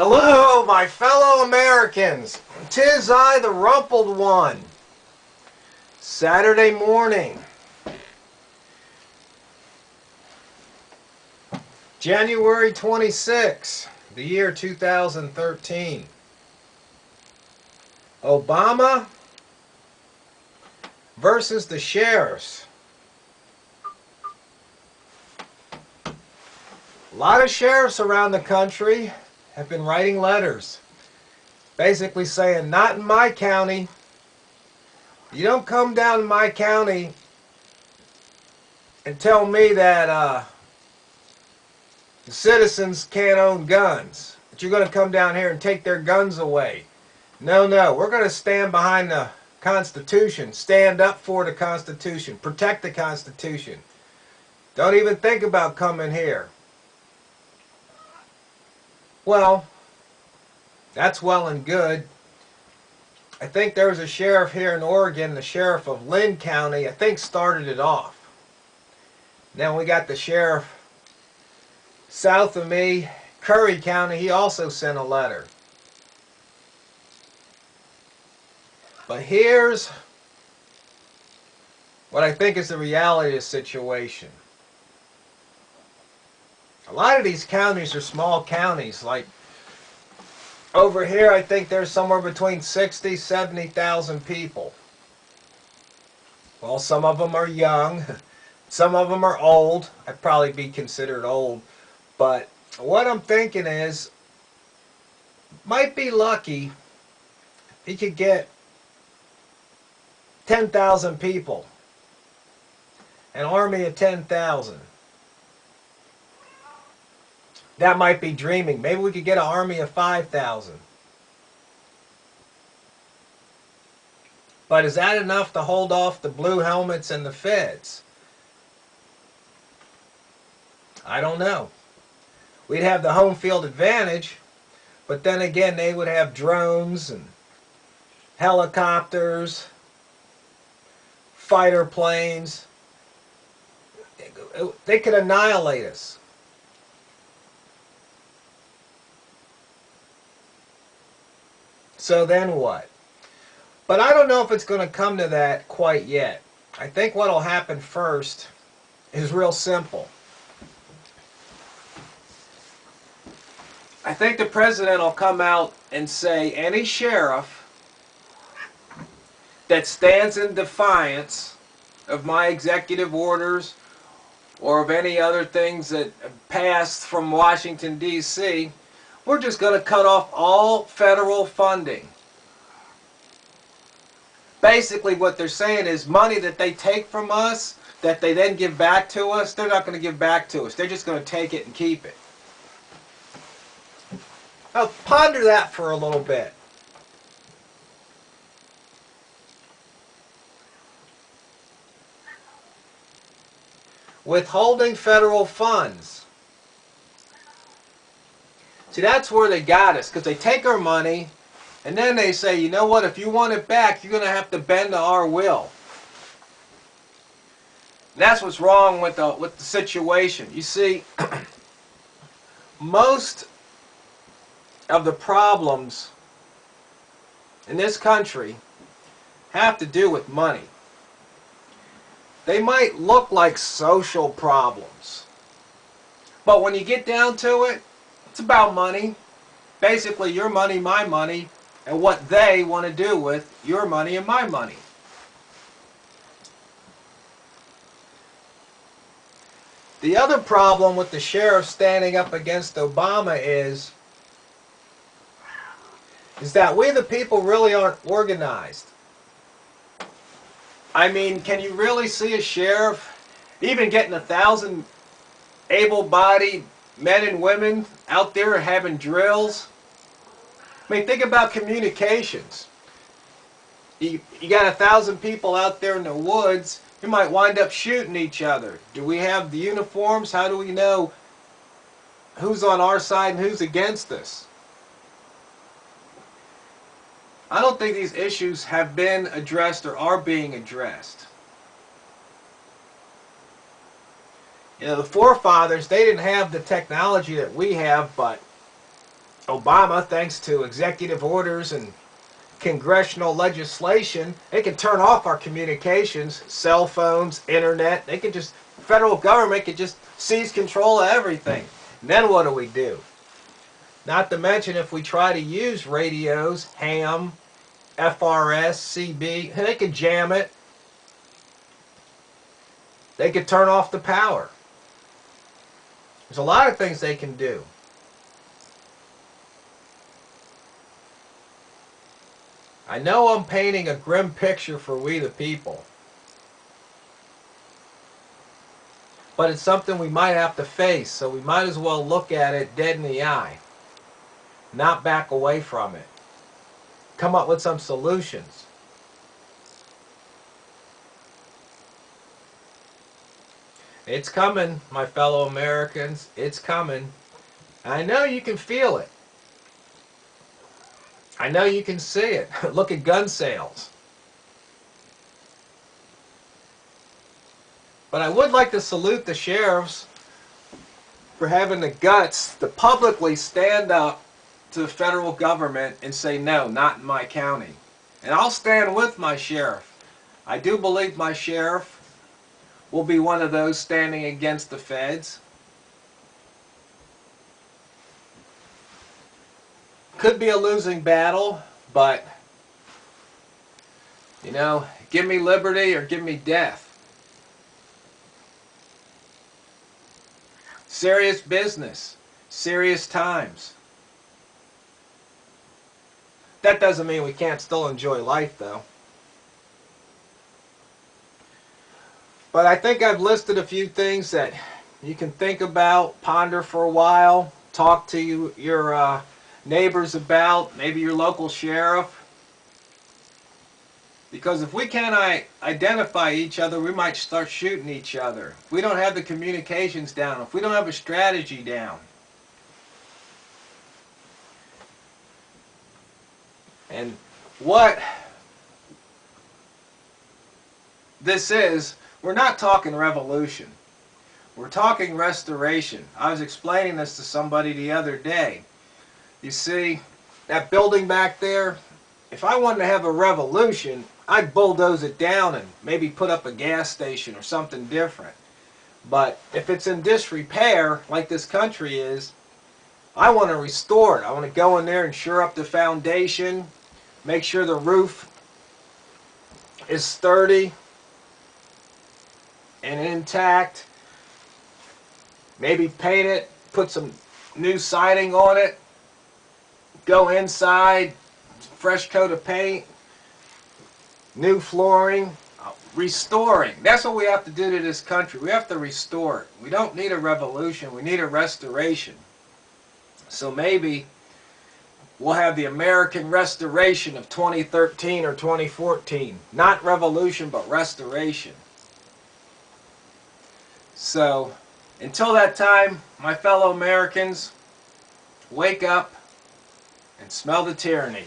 Hello, my fellow Americans. 'Tis I, the Rumpled One. Saturday morning, January 26, the year 2013. Obama versus the sheriffs. A lot of sheriffs around the country have been writing letters basically saying, not in my county. You don't come down to my county and tell me that the citizens can't own guns, that you're going to come down here and take their guns away. No, we're going to stand behind the Constitution, stand up for the Constitution, protect the Constitution. Don't even think about coming here. Well, that's well and good. I think there was a sheriff here in Oregon, the sheriff of Lynn County, I think started it off. Then we got the sheriff south of me, Curry County, he also sent a letter. But here's what I think is the reality of the situation. A lot of these counties are small counties. Like over here, I think there's somewhere between 60,000 and 70,000 people. Well, some of them are young. Some of them are old. I'd probably be considered old. But what I'm thinking is, might be lucky he could get 10,000 people. An army of 10,000. That might be dreaming. Maybe we could get an army of 5,000. But is that enough to hold off the blue helmets and the feds? I don't know. We'd have the home field advantage, but then again they would have drones and helicopters, fighter planes. They could annihilate us. So then what? But I don't know if it's going to come to that quite yet. I think what will happen first is real simple. I think the president will come out and say any sheriff that stands in defiance of my executive orders or of any other things that passed from Washington, D.C., we're just going to cut off all federal funding. Basically what they're saying is money that they take from us, that they then give back to us, they're not going to give back to us. They're just going to take it and keep it. Now ponder that for a little bit. Withholding federal funds. See, that's where they got us, because they take our money and then they say, you know what, if you want it back, you're going to have to bend to our will. And that's what's wrong with the situation. You see, most of the problems in this country have to do with money. They might look like social problems, but when you get down to it, it's about money. Basically, your money, my money, and what they want to do with your money and my money. The other problem with the sheriff standing up against Obama is that we the people really aren't organized. I mean, can you really see a sheriff even getting 1,000 able-bodied men and women out there having drills? I mean, think about communications. You got 1,000 people out there in the woods, you might wind up shooting each other. Do we have the uniforms? How do we know who's on our side and who's against us? I don't think these issues have been addressed or are being addressed. You know, the forefathers, they didn't have the technology that we have, but Obama, thanks to executive orders and congressional legislation, they can turn off our communications, cell phones, internet. They can just, federal government can just seize control of everything. And then what do? Not to mention if we try to use radios, ham, FRS, CB, they can jam it. They could turn off the power. There's a lot of things they can do. I know I'm painting a grim picture for we the people, but it's something we might have to face, so we might as well look at it dead in the eye, not back away from it. Come up with some solutions. It's coming, my fellow Americans. It's coming. I know you can feel it. I know you can see it. Look at gun sales. But I would like to salute the sheriffs for having the guts to publicly stand up to the federal government and say, no, not in my county. And I'll stand with my sheriff. I do believe my sheriff will be one of those standing against the feds. Could be a losing battle, but, you know, give me liberty or give me death. Serious business, serious times. That doesn't mean we can't still enjoy life, though. But I think I've listed a few things that you can think about, ponder for a while, talk to your neighbors about, maybe your local sheriff. Because if we can't identify each other, we might start shooting each other. If we don't have the communications down, if we don't have a strategy down. And what this is, we're not talking revolution. We're talking restoration. I was explaining this to somebody the other day. You see, that building back there, if I wanted to have a revolution, I'd bulldoze it down and maybe put up a gas station or something different. But if it's in disrepair, like this country is, I want to restore it. I want to go in there and shore up the foundation, make sure the roof is sturdy and intact, maybe paint it, put some new siding on it, go inside, fresh coat of paint, new flooring, restoring. That's what we have to do to this country. We have to restore it. We don't need a revolution, we need a restoration. So maybe we'll have the American Restoration of 2013 or 2014. Not revolution, but restoration. So, until that time, my fellow Americans, wake up and smell the tyranny.